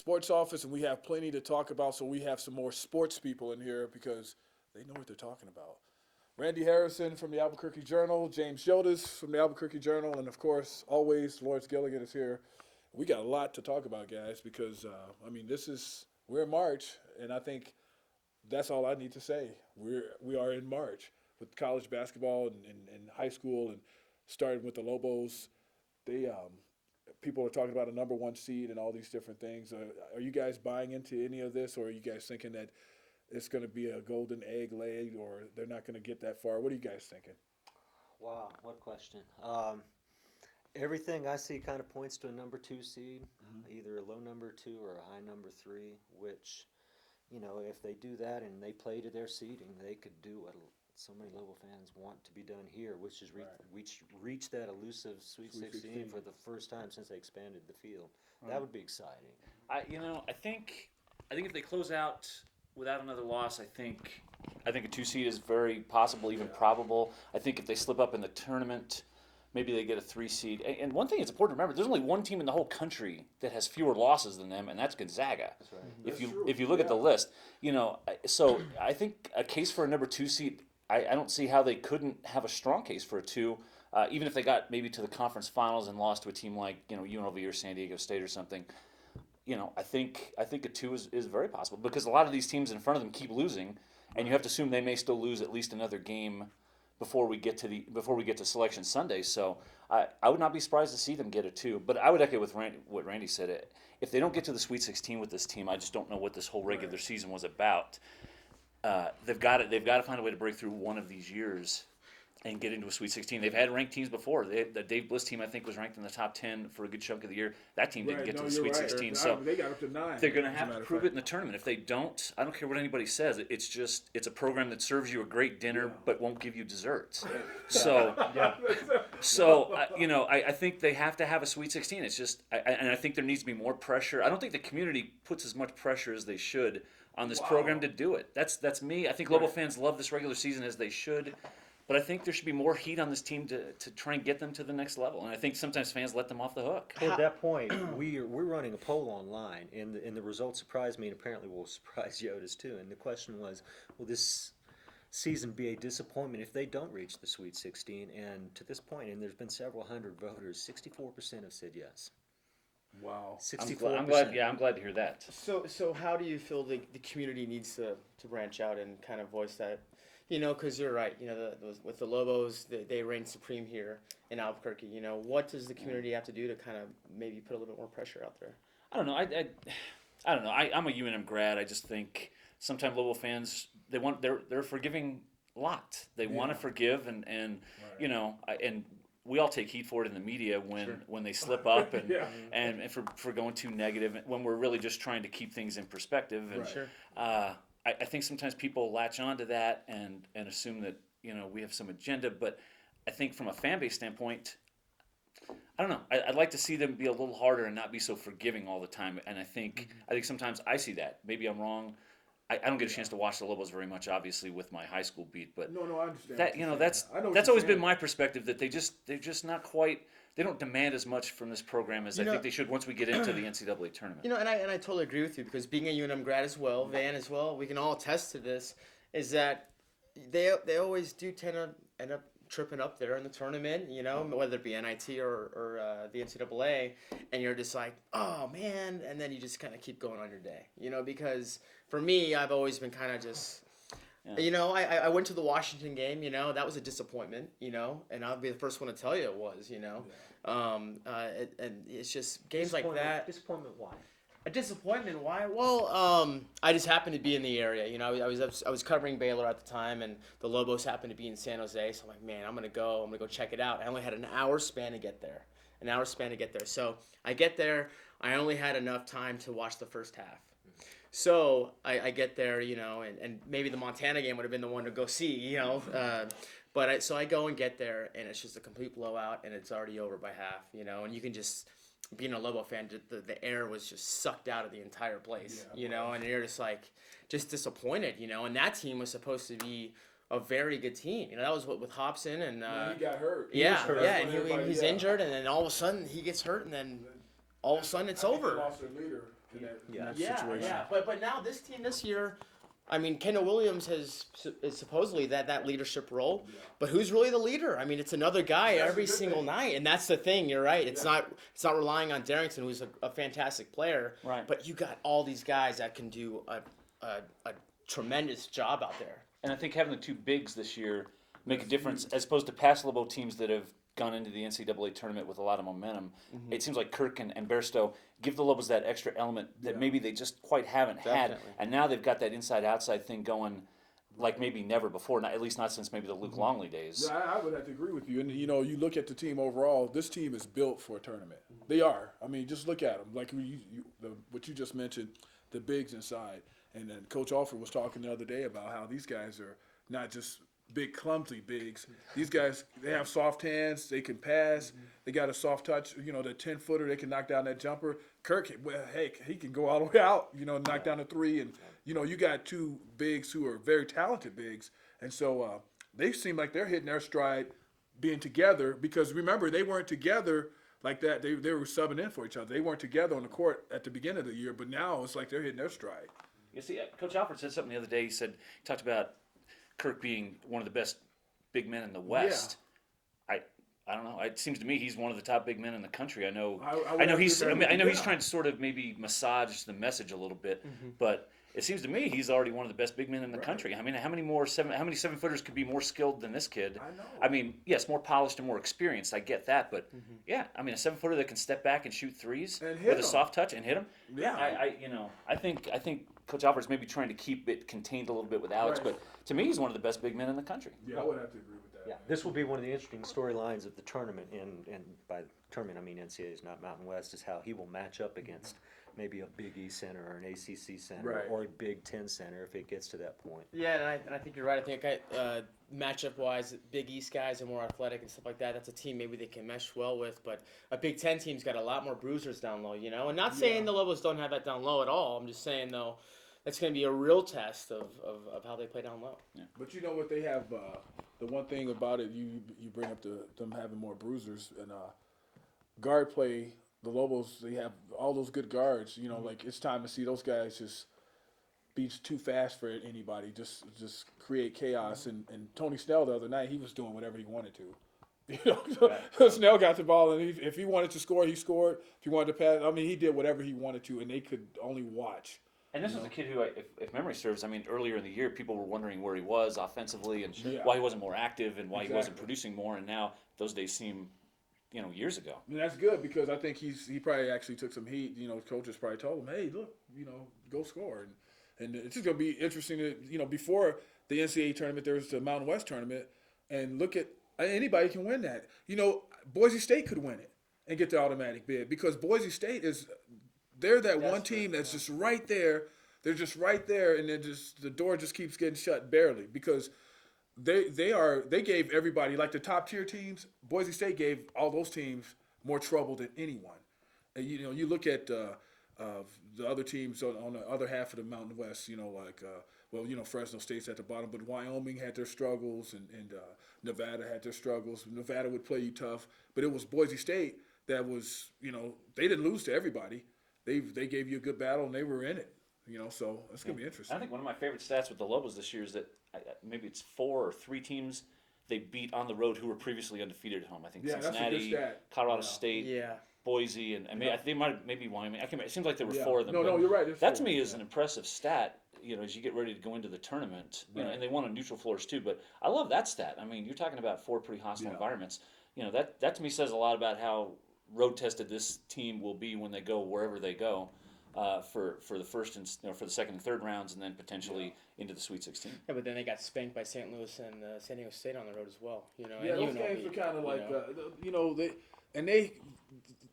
sports office, and we have plenty to talk about. So we have some more sports people in here because they know what they're talking about. Randy Harrison from the Albuquerque Journal, James Yodice from the Albuquerque Journal, and of course, always Lawrence Gilligan is here. We got a lot to talk about, guys, because we're in March, and I think that's all I need to say. We are in March with college basketball and high school, and starting with the Lobos. They people are talking about a number one seed and all these different things. Are you guys buying into any of this, or are you guys thinking that it's going to be a golden egg laid, or they're not going to get that far? What are you guys thinking? Wow, what question. Everything I see kind of points to a number 2 seed, either a low number 2 or a high number 3, which, if they do that and they play to their seeding, they could do what so many Lobo fans want to be done here, which is reach that elusive Sweet 16 for the first time since they expanded the field. Right. That would be exciting. I think if they close out without another loss, I think a 2 seed is very possible, even probable. I think if they slip up in the tournament, maybe they get a 3 seed. And one thing it's important to remember: there's only one team in the whole country that has fewer losses than them, and that's Gonzaga. That's right. If you look at the list, so I think a case for a number 2 seed. I don't see how they couldn't have a strong case for a 2, even if they got maybe to the conference finals and lost to a team like UNLV or San Diego State or something. I think a 2 is very possible because a lot of these teams in front of them keep losing, and you have to assume they may still lose at least another game before we get to Selection Sunday. So I would not be surprised to see them get a 2. But I would echo with what Randy said. If they don't get to the Sweet 16 with this team, I just don't know what this whole regular season was about. They've got to find a way to break through one of these years and get into a Sweet 16. They've had ranked teams before. The Dave Bliss team, I think, was ranked in the top 10 for a good chunk of the year. That team didn't get to the Sweet 16. So they got up to 9. They're going to have to prove it in the tournament. If they don't, I don't care what anybody says. It's a program that serves you a great dinner but won't give you desserts. So, I think they have to have a Sweet 16. It's just, and I think there needs to be more pressure. I don't think the community puts as much pressure as they should on this program to do it. That's me. I think Lobo fans love this regular season as they should. But I think there should be more heat on this team to try and get them to the next level. And I think sometimes fans let them off the hook. Well, at that point, we're running a poll online, and the results surprised me, and apparently will surprise Yodice too. And the question was, will this season be a disappointment if they don't reach the Sweet 16? And to this point, and there's been several hundred voters, 64% have said yes. Wow. 64%. I'm glad to hear that. So how do you feel the community needs to branch out and kind of voice that? Because you're right. With the Lobos, they reign supreme here in Albuquerque. What does the community have to do to kind of maybe put a little bit more pressure out there? I don't know. I don't know. I'm a UNM grad. I just think sometimes Lobo fans they're a forgiving lot. They want to forgive and and we all take heat for it in the media when they slip up and for going too negative when we're really just trying to keep things in perspective. And, I think sometimes people latch on to that and assume that we have some agenda, but I think from a fan base standpoint, I don't know. I'd like to see them be a little harder and not be so forgiving all the time. And I think sometimes I see that. Maybe I'm wrong. I don't get a chance to watch the Lobos very much, obviously, with my high school beat. But no, I understand. That's always been my perspective. That they're just not quite. They don't demand as much from this program as I think they should once we get into the NCAA tournament. And I totally agree with you because being a UNM grad as well, Van as well, we can all attest to this. Is that they always do tend to end up tripping up there in the tournament, whether it be NIT or the NCAA, and you're just like, oh man, and then you just kind of keep going on your day, because for me, I've always been kind of just. Yeah. I went to the Washington game, that was a disappointment, and I'll be the first one to tell you it was, and it's just games like that. Disappointment why? A disappointment why? Well, I just happened to be in the area, I was covering Baylor at the time, and the Lobos happened to be in San Jose, so I'm like, man, I'm gonna go check it out. I only had an hour span to get there, so I get there, I only had enough time to watch the first half. So I get there, and maybe the Montana game would have been the one to go see, so I go and get there, and it's just a complete blowout, and it's already over by half, and you can just, being a Lobo fan, the air was just sucked out of the entire place, and you're just like, just disappointed, and that team was supposed to be a very good team. That was what with Hobson, and he got hurt. And he's injured, and then all of a sudden he gets hurt, and then all of a sudden it's over. They lost their leader. in that Yeah. situation. Yeah, but now this team this year, I mean, Kendall Williams is supposedly that leadership role, but who's really the leader? I mean, it's another guy That's every a good single thing. night, and that's the thing. You're right. It's Yeah. not relying on Darrington, who's a fantastic player, Right. but you got all these guys that can do a tremendous job out there. And I think having the two bigs this year make a difference as opposed to past Lobo teams that have gone into the NCAA tournament with a lot of momentum. It seems like Kirk and Bairstow give the Lobos that extra element that maybe they just quite haven't had. Definitely. And now they've got that inside-outside thing going like maybe never before, at least not since maybe the Luke Longley days. Yeah, I would have to agree with you. And, you look at the team overall, this team is built for a tournament. They are. I mean, just look at them. Like what you just mentioned, the bigs inside. And then Coach Alford was talking the other day about how these guys are not just big, clumsy bigs. These guys, they have soft hands. They can pass. They got a soft touch. The 10-footer, they can knock down that jumper. Kirk, well, hey, he can go all the way out, knock down a three. And, you got two bigs who are very talented bigs. And so they seem like they're hitting their stride being together because, remember, they weren't together like that. They were subbing in for each other. They weren't together on the court at the beginning of the year, but now it's like they're hitting their stride. You see, Coach Alford said something the other day. He talked about Kirk being one of the best big men in the West. I don't know. It seems to me he's one of the top big men in the country. I know. I I know would he's. agree I mean, I know with he's you. trying to sort of maybe massage the message a little bit, but it seems to me he's already one of the best big men in the country. I mean, how many 7-footers could be more skilled than this kid? I know. I mean, yes, more polished and more experienced. I get that, but yeah, I mean, a 7-footer that can step back and shoot threes And hit with a 'em. soft touch and hit them. Yeah. I think Coach Alford's maybe trying to keep it contained a little bit with Alex, Right. but to me, he's one of the best big men in the country. Yeah, I would have to agree with that. Yeah, this will be one of the interesting storylines of the tournament, and by tournament I mean NCAA's, not Mountain West, is how he will match up against maybe a Big East center or an ACC center Right. or a Big Ten center if it gets to that point. Yeah, and I think you're right. I think matchup-wise, Big East guys are more athletic and stuff like that. That's a team maybe they can mesh well with. But a Big Ten team's got a lot more bruisers down low, And not saying the Lobos don't have that down low at all. I'm just saying, though, that's going to be a real test of how they play down low. But you know what they have? The one thing about it, you bring up them having more bruisers and guard play. The Lobos, they have all those good guards. Like it's time to see those guys just be too fast for anybody. Just create chaos. And Tony Snell the other night, he was doing whatever he wanted to. Snell got the ball, and if he wanted to score, he scored. If he wanted to pass, I mean, he did whatever he wanted to, and they could only watch. And this was a kid who, if memory serves, I mean, earlier in the year, people were wondering where he was offensively and Yeah. why he wasn't more active and why he wasn't Exactly. producing more. And now those days seem, years ago. And that's good because I think he probably actually took some heat. Coaches probably told him, hey, look, go score. And it's just going to be interesting to, before the NCAA tournament, there's the Mountain West tournament. And look at, anybody can win that. Boise State could win it and get the automatic bid because Boise State they're that one team that's just right there. They're just right there, and the door just keeps getting shut barely because they gave everybody, like the top tier teams. Boise State gave all those teams more trouble than anyone. And you look at the other teams on the other half of the Mountain West. Fresno State's at the bottom, but Wyoming had their struggles, and Nevada had their struggles. Nevada would play you tough, but it was Boise State that was, they didn't lose to everybody. They gave you a good battle, and they were in it. So it's going to be interesting. I think one of my favorite stats with the Lobos this year is that maybe it's 4 or 3 teams they beat on the road who were previously undefeated at home. I think Yeah, that's a good Cincinnati, stat. Colorado Yeah. State, Yeah. Boise, and they might have maybe Wyoming. It seems like there were Yeah. 4 of them. No, but you're right. There's That to 4, me is yeah. an impressive stat. As you get ready to go into the tournament, Right. and they won on neutral floors too. But I love that stat. I mean, you're talking about 4 pretty hostile Yeah. environments. That to me says a lot about how road tested this team will be when they go wherever they go. For the first and for the second and third rounds, and then potentially into the Sweet 16. Yeah, but then they got spanked by St. Louis and San Diego State on the road as well. Yeah, and those games are kind of like,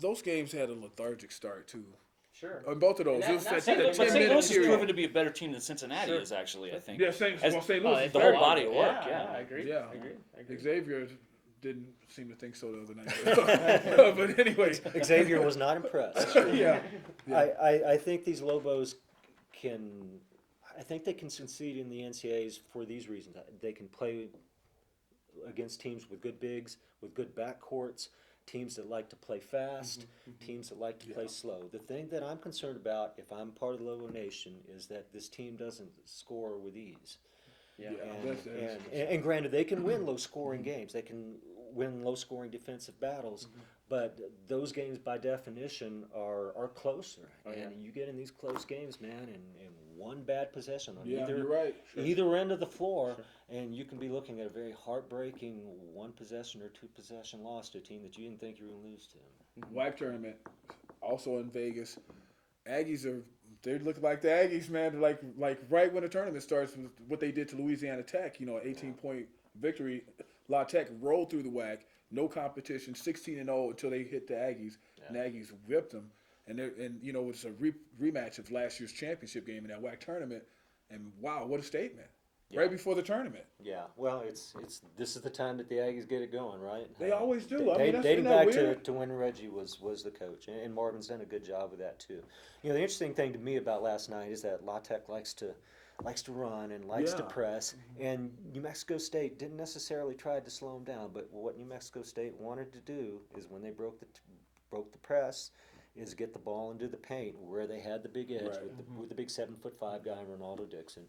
those games had a lethargic start too. Sure. On both of those, And it was that's that it. But 10 St. minute Louis has period. proven to be a better team than Cincinnati Sure. is actually. I think. Yeah, St. As- St. Oh, Louis. they is the very whole body good. of work. Yeah. I agree. Yeah. I agree. Xavier didn't seem to think so the other night. But anyway, Xavier was not impressed. yeah. I think these Lobos I think they can succeed in the NCAAs for these reasons. They can play against teams with good bigs, with good backcourts. teams that like to play fast, teams that like to play slow. The thing that I'm concerned about, if I'm part of the Lobo Nation, is that this team doesn't score with ease. Yeah. And granted, they can win low-scoring games. They can win low-scoring defensive battles, but those games, by definition, are closer. And you get in these close games, man, and one bad possession on you're right. either end of the floor, and you can be looking at a very heartbreaking one-possession or two-possession loss to a team that you didn't think you were going to lose to. WAC tournament, also in Vegas. Aggies they look like the Aggies, man. Like right when the tournament starts, with what they did to Louisiana Tech, 18-point victory. La Tech rolled through the WAC, no competition, 16-0 until they hit the Aggies, and the Aggies whipped them. And it's a rematch of last year's championship game in that WAC tournament. And wow, what a statement! Right before the tournament. Yeah, well, it's this is the time that the Aggies get it going, right? They always do. That's dating not back weird. to when Reggie was the coach, and Marvin's done a good job with that too. The interesting thing to me about last night is that La Tech likes to run and likes to press, and New Mexico State didn't necessarily try to slow them down. But what New Mexico State wanted to do is when they broke the press, is get the ball into the paint where they had the big edge with the big 7'5" guy Ronaldo Dixon.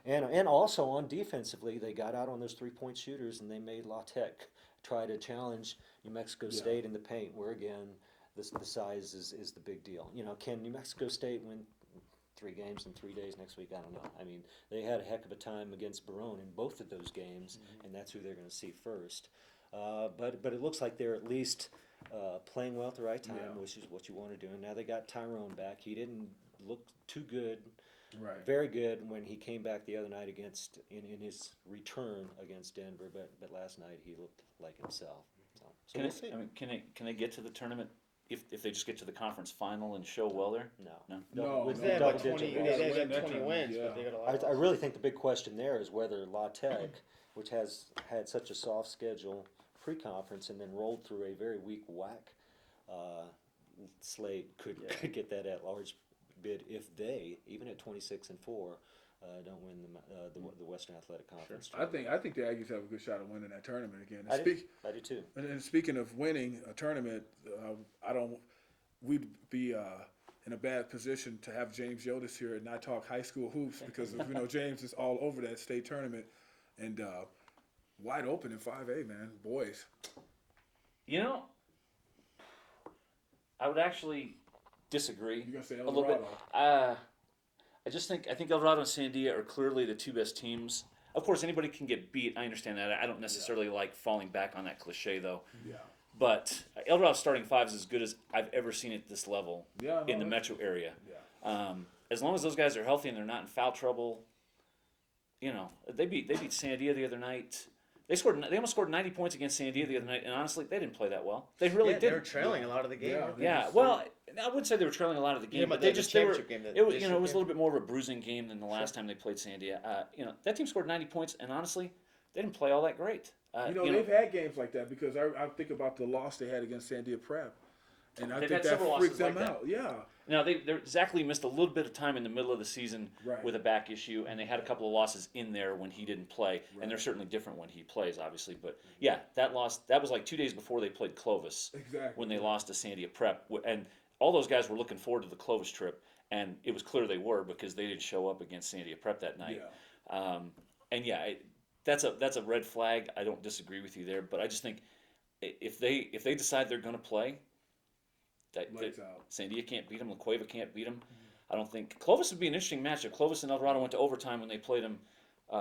And also on defensively, they got out on those three-point shooters and they made La Tech try to challenge New Mexico State in the paint, where again the size is the big deal. Can New Mexico State win 3 games in 3 days next week? I don't know. I mean, they had a heck of a time against Barone in both of those games, and that's who they're going to see first. But it looks like they're at least playing well at the right time, which is what you want to do. And now they got Tyrone back. He didn't look too good. Right. Very good when he came back the other night in his return against Denver, but last night he looked like himself. So we'll see. Can they get to the tournament if they just get to the conference final and show well there? No. They have like 20, Double-digit they losses. have 20 wins, but they got a lot. I really think the big question there is whether La Tech, which has had such a soft schedule pre-conference and then rolled through a very weak WAC slate, could get that at-large bid if they, even at 26-4, don't win the Western Athletic Conference. I think the Aggies have a good shot of winning that tournament again. I do too. And speaking of winning a tournament, we'd be in a bad position to have James Yodice here and not talk high school hoops because James is all over that state tournament and wide open in 5A, man, boys. I would actually disagree You gonna say a little bit. I think El Dorado and Sandia are clearly the 2 best teams. Of course, anybody can get beat. I understand that. I don't necessarily like falling back on that cliche, though. Yeah. But El Dorado's starting 5 is as good as I've ever seen at this level in the metro area. Yeah. As long as those guys are healthy and they're not in foul trouble, they beat Sandia the other night. They almost scored 90 points against Sandia the other night, and honestly, they didn't play that well. They really didn't. They were trailing a lot of the game. Well, I wouldn't say they were trailing a lot of the game, but they the were. championship game, It was a little bit more of a bruising game than the last time they played Sandia. That team scored 90 points, and honestly, they didn't play all that great. They've had games like that because I think about the loss they had against Sandia Prep, and I They've think had that several freaked losses them like out. Yeah. Now, Zach Lee missed a little bit of time in the middle of the season Right. with a back issue, and they had a couple of losses in there when he didn't play, and they're certainly different when he plays, obviously. But yeah, that was like 2 days before they played Clovis Exactly. when they lost to Sandia Prep, and all those guys were looking forward to the Clovis trip, and it was clear they were because they didn't show up against Sandia Prep that night. Yeah. That's a red flag. I don't disagree with you there, but I just think if they decide they're going to play. Lights out. Sandia can't beat them. La Cueva can't beat them. I don't think Clovis would be an interesting matchup. Clovis and El Dorado went to overtime when they played them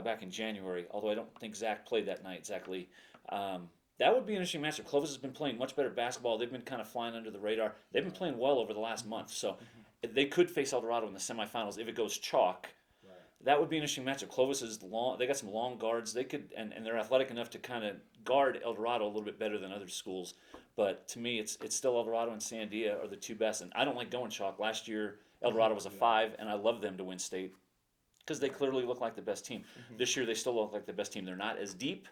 back in January. Although I don't think Zach played that night. Zach Lee. That would be an interesting matchup. Clovis has been playing much better basketball. They've been kind of flying under the radar. They've been playing well over the last month. So they could face El Dorado in the semifinals if it goes chalk. That would be an interesting matchup. Clovis is long. They got some long guards. They could, and they're athletic enough to kind of guard El Dorado a little bit better than other schools. But to me, it's still El Dorado and Sandia are the 2 best. And I don't like going chalk. Last year, El Dorado was a 5, and I love them to win state because they clearly look like the best team. This year, they still look like the best team. They're not as deep,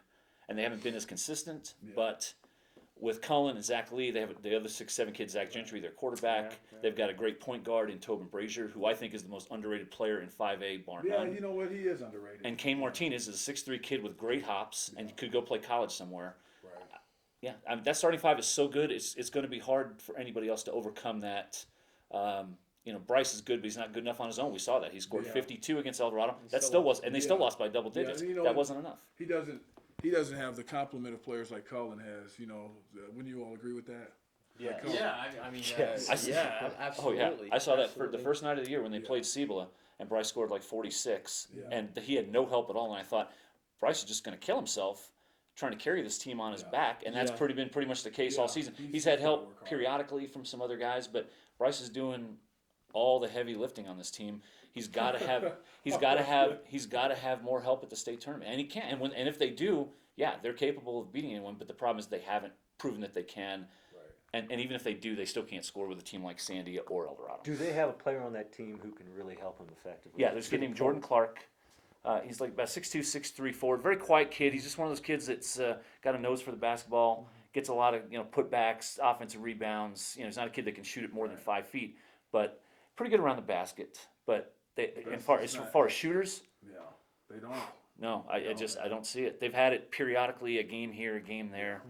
and they haven't been as consistent. But with Cullen and Zach Lee, they have the other 6'7" kid, Zach Gentry, their quarterback. They've got a great point guard in Tobin Brazier, who I think is the most underrated player in 5A, bar Yeah, none. you know what? He is underrated. And Kane Martinez is a 6'3" kid with great hops and could go play college somewhere. Right. Yeah, I mean, that starting five is so good. It's going to be hard for anybody else to overcome that. Bryce is good, but he's not good enough on his own. We saw that he scored 52 against El Dorado. That still was, and they still lost by double digits. That wasn't enough. He doesn't have the complement of players like Cullen has. Wouldn't you all agree with that? Yeah, I mean, Yes. absolutely. Oh yeah, I saw that for the first night of the year when they played Cibola, and Bryce scored like 46, and he had no help at all. And I thought Bryce is just going to kill himself trying to carry this team on his back, and that's been pretty much the case all season. He's had help periodically from some other guys, but Bryce is doing all the heavy lifting on this team. He's got to have more help at the state tournament, and he can. And if they do, they're capable of beating anyone. But the problem is they haven't proven that they can. And even if they do, they still can't score with a team like Sandia or El Dorado. Do they have a player on that team who can really help them effectively? Yeah, there's a kid named Jordan Clark. He's like about 6'2", 6'3", forward. Very quiet kid. He's just one of those kids that's got a nose for the basketball. Gets a lot of putbacks, offensive rebounds. He's not a kid that can shoot it more than 5 feet, but pretty good around the basket. But as far as shooters, they don't. No, I don't see it. They've had it periodically, a game here, a game there.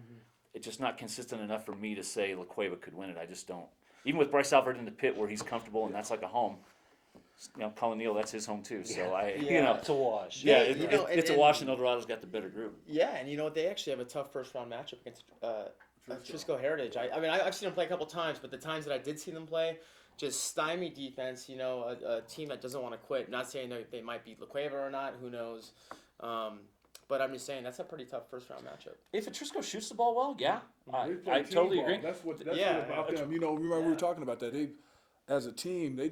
It's just not consistent enough for me to say La Cueva could win it. I just don't. Even with Bryce Alford in the pit where he's comfortable and that's like a home. Colin Neal, that's his home too. So it's a wash. Yeah, it's a wash, and El Dorado's got the better group. Yeah, and they actually have a tough first round matchup against Frisco Heritage. I mean, I've seen them play a couple times, but the times that I did see them play, just stymie defense. A team that doesn't want to quit. Not saying that they might beat La Cueva or not. Who knows? But I'm just saying that's a pretty tough first round matchup. If Atrisco shoots the ball well, I totally agree. That's what about them. Remember we were talking about that. They, as a team, they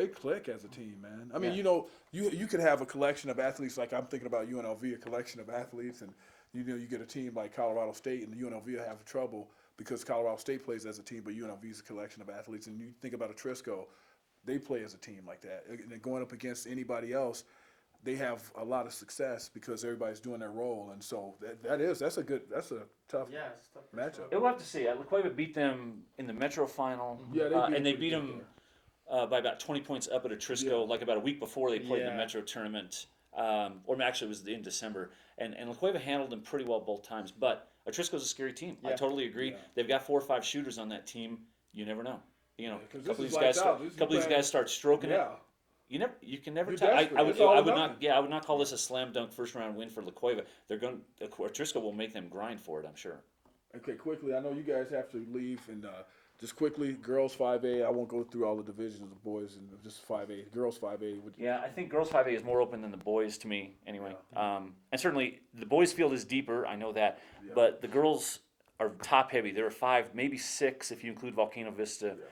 click as a team, man. I mean, you could have a collection of athletes like I'm thinking about UNLV, a collection of athletes, and you get a team like Colorado State, and UNLV will have trouble because Colorado State plays as a team, but UNLV is a collection of athletes. And you think about Atrisco, they play as a team like that. And going up against anybody else, they have a lot of success because everybody's doing their role, and so that's a tough matchup. We'll have to see. La Cueva beat them in the Metro final, and they beat them by about 20 points up at Atrisco, like about a week before they played the Metro tournament, or actually it was in December, and La Cueva handled them pretty well both times. But Atrisco's a scary team. I totally agree. They've got 4 or 5 shooters on that team. You never know. A couple of these guys start stroking it. You can never tell. I would not call this a slam dunk first round win for La Cueva. Atrisco will make them grind for it, I'm sure. Okay, quickly, I know you guys have to leave, and just quickly, girls 5A. I won't go through all the divisions of the boys, and just 5A. Girls 5A. I think girls 5A is more open than the boys to me, anyway. And certainly the boys' field is deeper. I know that, but the girls are top heavy. There are 5, maybe 6 if you include Volcano Vista. Yeah.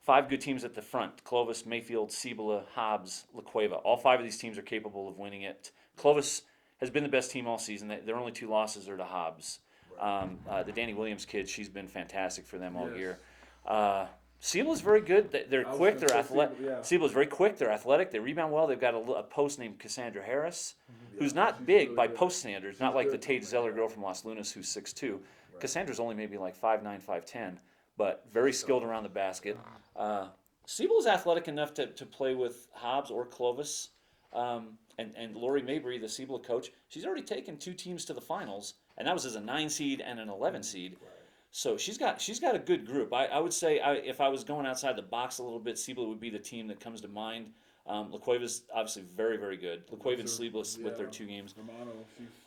5 good teams at the front: Clovis, Mayfield, Cibola, Hobbs, La Cueva. All 5 of these teams are capable of winning it. Clovis has been the best team all season. Their only 2 losses are to Hobbs. The Danny Williams kid, she's been fantastic for them all year. Cibola's very good. They're quick. They're athletic. Cibola's very quick. They're athletic. They rebound well. They've got a post named Cassandra Harris, who's not big really by post standards, not like the Tate Zeller girl from Las Lunas who's 6'2". Right. Cassandra's only maybe like 5'9", 5'10", but very skilled around the basket. Cibola's athletic enough to play with Hobbs or Clovis. And Lori Mabry, the Cibola coach, she's already taken 2 teams to the finals, and that was as a 9 seed and an 11 seed. Right. So she's got a good group. I would say if I was going outside the box a little bit, Cibola would be the team that comes to mind. La Cueva's obviously very, very good. La Cueva and Sleeveless with their 2 games.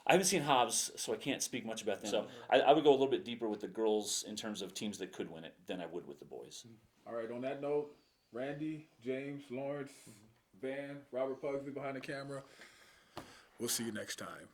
I haven't seen Hobbs, so I can't speak much about them. So I would go a little bit deeper with the girls in terms of teams that could win it than I would with the boys. All right, on that note, Randy, James, Lawrence, Van, Robert Pugsley behind the camera. We'll see you next time.